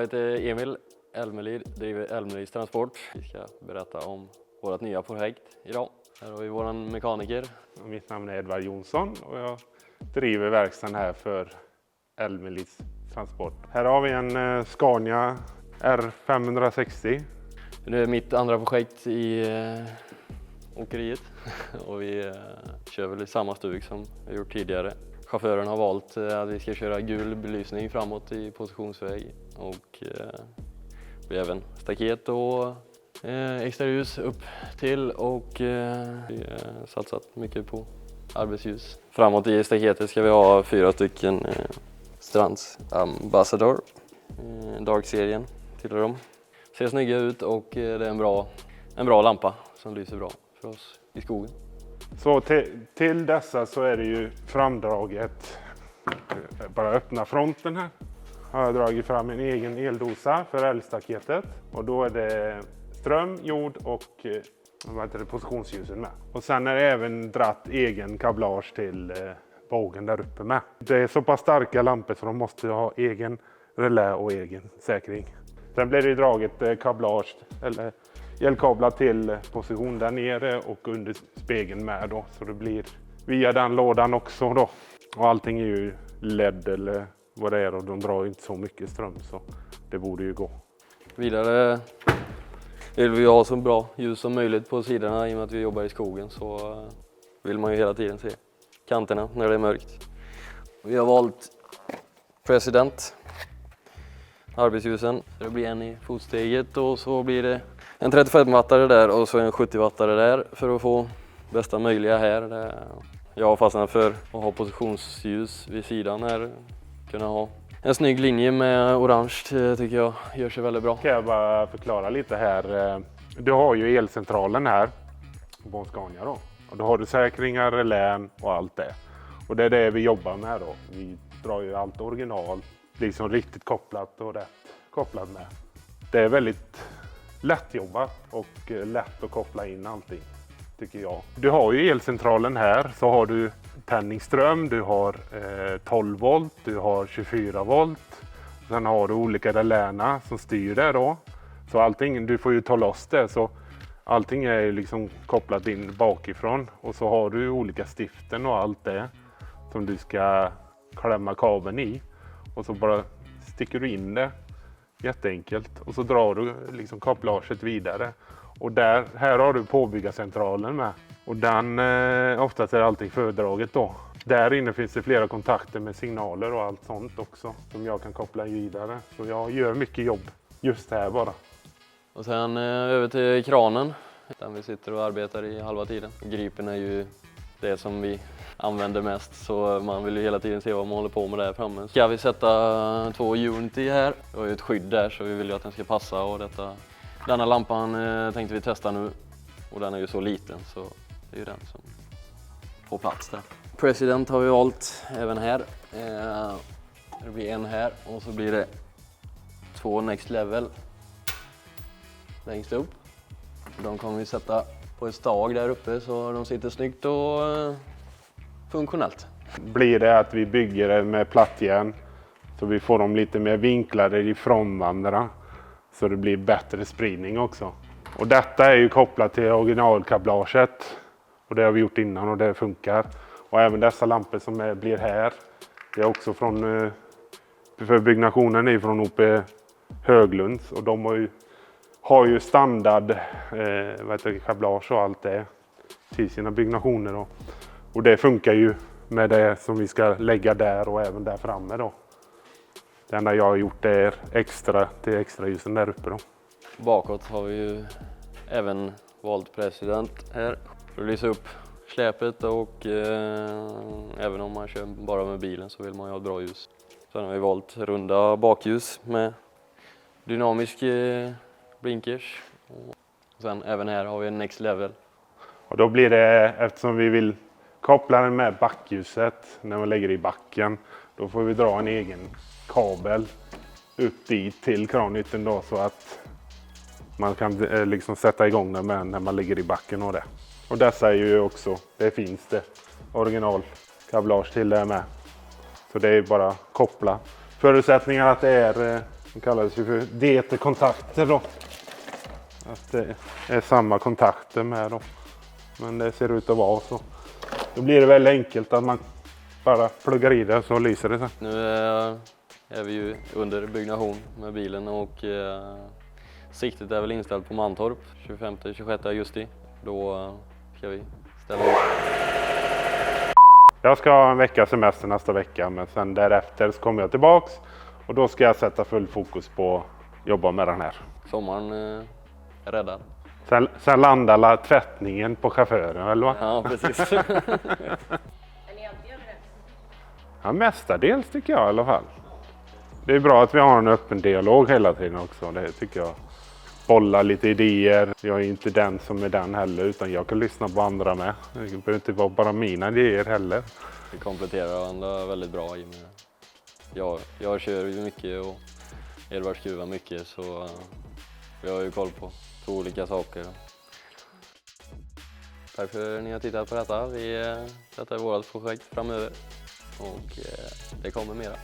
heter Emil Elmelid, driver Elmelids Transport. Vi ska berätta om vårt nya projekt idag. Här har vi våran mekaniker. Mitt namn är Edvard Jonsson och jag driver verkstaden här för Elmelids Transport. Här har vi en Scania R560. Det är mitt andra projekt i åkeriet och vi kör väl i samma stug som vi gjort tidigare. Chauffören har valt att vi ska köra gul belysning framåt i positionsväg och vi har även staket och extra ljus upp till och vi har satsat mycket på arbetsljus. Framåt i staketet ska vi ha 4 stycken Strands Ambassador, Dark-serien tillhör dem. Ser snygga ut och det är en bra lampa som lyser bra för oss i skogen. Så till dessa så är det ju framdraget, bara öppna fronten här. Har jag dragit fram en egen eldosa för älgstaketet och då är det ström, jord och positionsljusen med. Och sen är det även dratt egen kablage till bågen där uppe med. Det är så pass starka lampor så de måste ha egen relä och egen säkring. Sen blir det draget kablage eller elkablar till position där nere och under spegeln med då. Så det blir via den lådan också då. Och allting är ju LED eller vad det är och de drar inte så mycket ström så det borde ju gå. Vidare vill vi ha så bra ljus som möjligt på sidorna i och med att vi jobbar i skogen så vill man ju hela tiden se kanterna när det är mörkt. Vi har valt President, arbetsljusen. Det blir en i fotsteget och så blir det en 35-wattare där och så en 70-wattare där för att få bästa möjliga här. Jag har fastnat för att ha positionsljus vid sidan här. Kunna ha en snygg linje med orange tycker jag gör sig väldigt bra. Kan jag bara förklara lite här. Du har ju elcentralen här på en Scania då. Och då har du säkringar, relän och allt det. Och det är det vi jobbar med då. Vi drar ju allt original, liksom riktigt kopplat och rätt kopplat med. Det är väldigt lätt jobbat och lätt att koppla in allting tycker jag. Du har ju elcentralen här så har du penningström, du har 12 volt, du har 24 volt. Sen har du olika reläna som styr det då. Så allting, du får ju ta loss det så allting är liksom kopplat in bakifrån. Och så har du olika stiften och allt det som du ska klämma kabeln i. Och så bara sticker du in det jätteenkelt och så drar du liksom kaplaget vidare. Och här har du påbyggarcentralen med. Och den, oftast är allting fördraget då. Där inne finns det flera kontakter med signaler och allt sånt också. Som jag kan koppla vidare. Så jag gör mycket jobb just här bara. Och sen över till kranen. Där vi sitter och arbetar i halva tiden. Gripen är ju det som vi använder mest. Så man vill ju hela tiden se vad man håller på med där framme. Ska vi sätta 2 Unity här. Det har ju ett skydd där så vi vill ju att den ska passa. Och denna lampan tänkte vi testa nu. Och den är ju så liten så det är ju den som får plats där. President har vi valt även här. Det blir en här och så blir det 2 Next Level längst upp. De kommer vi sätta på ett stag där uppe så de sitter snyggt och funktionellt. Blir det att vi bygger det med plattjärn så vi får dem lite mer vinklade ifrån varandra så det blir bättre spridning också. Och detta är ju kopplat till originalkablaget och det har vi gjort innan och det funkar. Och även dessa lampor som blir här, det är också från, för byggnationen är från OP Höglunds och de har ju standard kablage och allt det till sina byggnationer då. Och det funkar ju med det som vi ska lägga där och även där framme då. Det enda jag har gjort är extra till extra ljusen där uppe då. Bakåt har vi ju även valt President här för att lysa upp släpet och även om man kör bara med bilen så vill man ju ha ett bra ljus. Sen har vi valt runda bakljus med dynamisk blinkers. Och sen även här har vi en Next Level. Och då blir det, eftersom vi vill koppla den med backljuset när man lägger i backen, då får vi dra en egen kabel upp dit till kranytten då så att man kan liksom sätta igång den med när man ligger i backen och det. Och dessa är ju också, det finns det originalkablage till det med. Så det är bara koppla. Förutsättningen att det är De kallas ju för DT-kontakter då. Att det är samma kontakter med dem. Men det ser ut att vara så. Då blir det väldigt enkelt att man bara pluggar i det så lyser det sig. Nu är vi ju under byggnation med bilen och siktet är väl inställt på Mantorp 25-26 augusti. Då ska vi ställa upp. Jag ska ha en vecka semester nästa vecka, men sen därefter så kommer jag tillbaks och då ska jag sätta full fokus på att jobba med den här. Sommaren är räddad. Sen landar tvättningen på chauffören, eller va? Ja, precis. Är ni alltid överens? Ja, mestadels tycker jag i alla fall. Det är bra att vi har en öppen dialog hela tiden också, det tycker jag. Bolla lite idéer. Jag är inte den som är den heller, utan jag kan lyssna på andra med. Det behöver inte vara bara mina idéer heller. Vi kompletterar varandra väldigt bra. Jag kör ju mycket och Edvard skruvar mycket, så vi har ju koll på 2 olika saker. Tack för att ni har tittat på detta. Detta är vårt projekt framöver och det kommer mera.